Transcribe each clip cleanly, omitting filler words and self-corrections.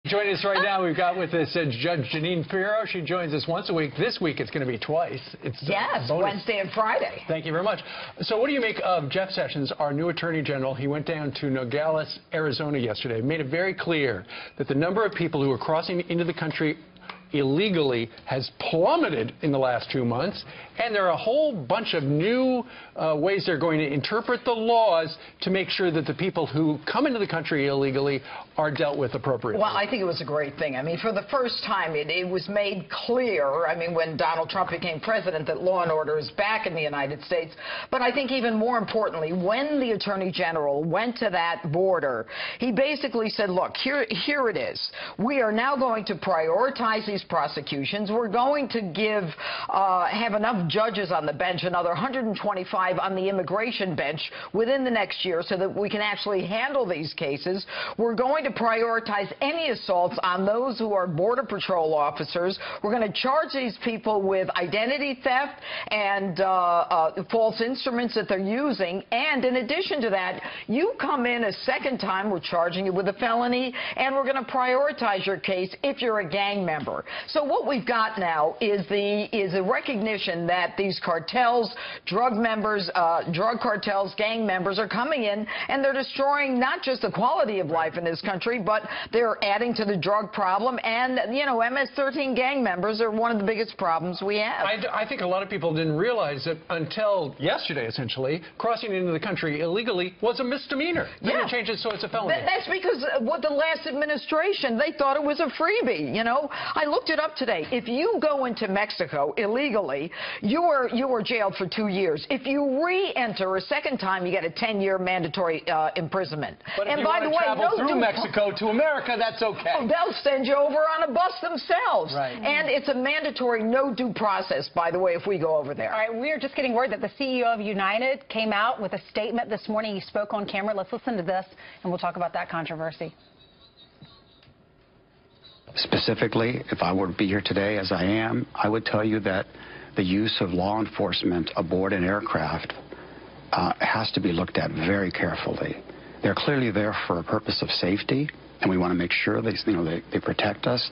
Joining us right now, we've got with us Judge Jeanine. She joins us once a week. This week, it's going to be twice. It's yes, Wednesday and Friday. Thank you very much. So what do you make of Jeff Sessions, our new Attorney General? He went down to Nogales, Arizona yesterday, made it very clear that the number of people who are crossing into the country illegally has plummeted in the last 2 months, and there are a whole bunch of new ways they're going to interpret the laws to make sure that the people who come into the country illegally are dealt with appropriately. Well, I think it was a great thing. I mean, for the first time, it was made clear, I mean, when Donald Trump became president, that law and order is back in the United States. But I think even more importantly, when the Attorney General went to that border, he basically said, look, here it is. We are now going to prioritize these prosecutions. We're going to have enough judges on the bench, another 125 on the immigration bench within the next year so that we can actually handle these cases. We're going to prioritize any assaults on those who are Border Patrol officers. We're going to charge these people with identity theft and false instruments that they're using. And in addition to that, you come in a second time, we're charging you with a felony, and we're going to prioritize your case if you're a gang member. So what we've got now is a recognition that these cartels, drug cartels, gang members are coming in, and they're destroying not just the quality of life in this country, but they're adding to the drug problem. And, you know, MS-13 gang members are one of the biggest problems we have. I think a lot of people didn't realize that until yesterday, essentially, crossing into the country illegally was a misdemeanor. They're going to change it so it's a felony. That's because what the last administration, they thought it was a freebie, you know. I looked it up today. If you go into Mexico illegally, you are jailed for 2 years. If you re-enter a second time, you get a 10-year mandatory imprisonment. But and if you by the way, travel through Mexico to America, that's okay. Oh, they'll send you over on a bus themselves. Right. And it's a mandatory no due process, by the way, if we go over there. All right, we're just getting word that the CEO of United came out with a statement this morning. He spoke on camera. Let's listen to this, and we'll talk about that controversy. Specifically, if I were to be here today as I am, I would tell you that the use of law enforcement aboard an aircraft has to be looked at very carefully. They're clearly there for a purpose of safety, and we want to make sure they protect us.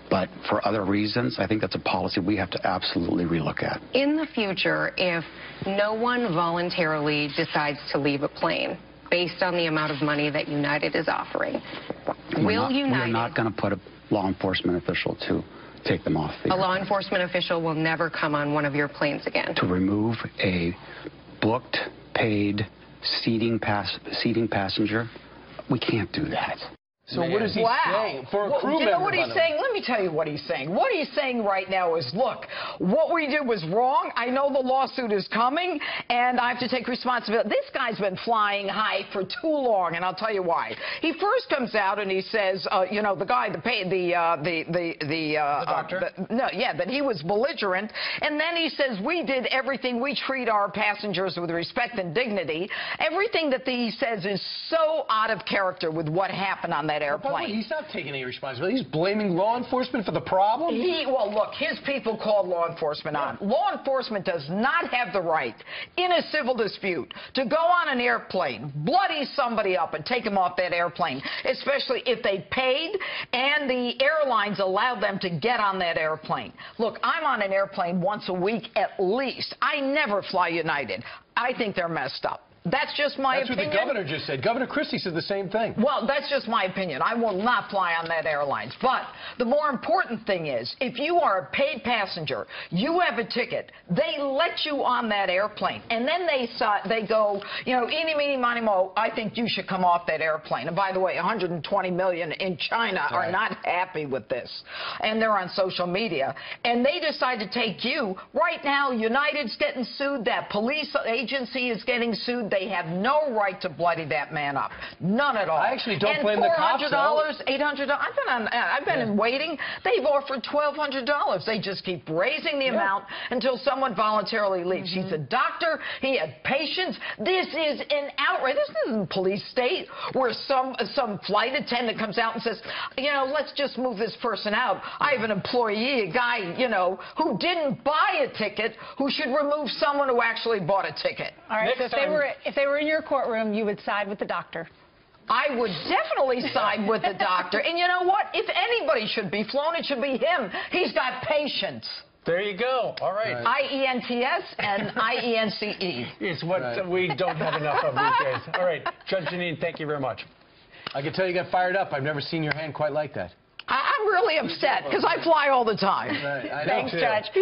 But for other reasons, I think that's a policy we have to absolutely relook at. In the future, if no one voluntarily decides to leave a plane based on the amount of money that United is offering, will United... We're not going to put a law enforcement official to take them off the airplane. A law enforcement official will never come on one of your planes again. To remove a booked, paid, seating passenger, we can't do that. So what is he saying? For a crew member, you know what he's saying? Let me tell you what he's saying. What he's saying right now is, look, what we did was wrong. I know the lawsuit is coming, and I have to take responsibility. This guy's been flying high for too long, and I'll tell you why. He first comes out and he says, you know, the guy, the doctor? That he was belligerent, and then he says, we did everything. We treat our passengers with respect and dignity. Everything that he says is so out of character with what happened on that airplane. He's not taking any responsibility. He's blaming law enforcement for the problem? Well, look, his people called law enforcement on. Law enforcement does not have the right, in a civil dispute, to go on an airplane, bloody somebody up, and take them off that airplane, especially if they paid and the airlines allowed them to get on that airplane. Look, I'm on an airplane once a week at least. I never fly United. I think they're messed up. That's just my opinion. That's what the governor just said. Governor Christie said the same thing. Well, that's just my opinion. I will not fly on that airlines. But the more important thing is, if you are a paid passenger, you have a ticket, they let you on that airplane. And then they go, you know, eeny, meeny, miny, mo, I think you should come off that airplane. And by the way, 120 million in China are not happy with this. And they're on social media. And they decide to take you. Right now, United's getting sued. That police agency is getting sued. They have no right to bloody that man up. None at all. I actually don't blame the cops. $400, $800. I've been in waiting. They've offered $1,200. They just keep raising the amount until someone voluntarily leaves. He's a doctor. He had patients. This is an outrage. This isn't police state where some flight attendant comes out and says, you know, let's just move this person out. I have an employee, a guy, you know, who didn't buy a ticket, who should remove someone who actually bought a ticket. All right, so if they were in your courtroom, you would side with the doctor. I would definitely side with the doctor. And you know what? If anybody should be flown, it should be him. He's got patience. There you go. All right. I-E-N-T-S and I-E-N-C-E. It's what we don't have enough of these days. All right. Judge Jeanine, thank you very much. I can tell you got fired up. I've never seen your hand quite like that. I'm really upset because I fly all the time. Right. Thanks, Judge.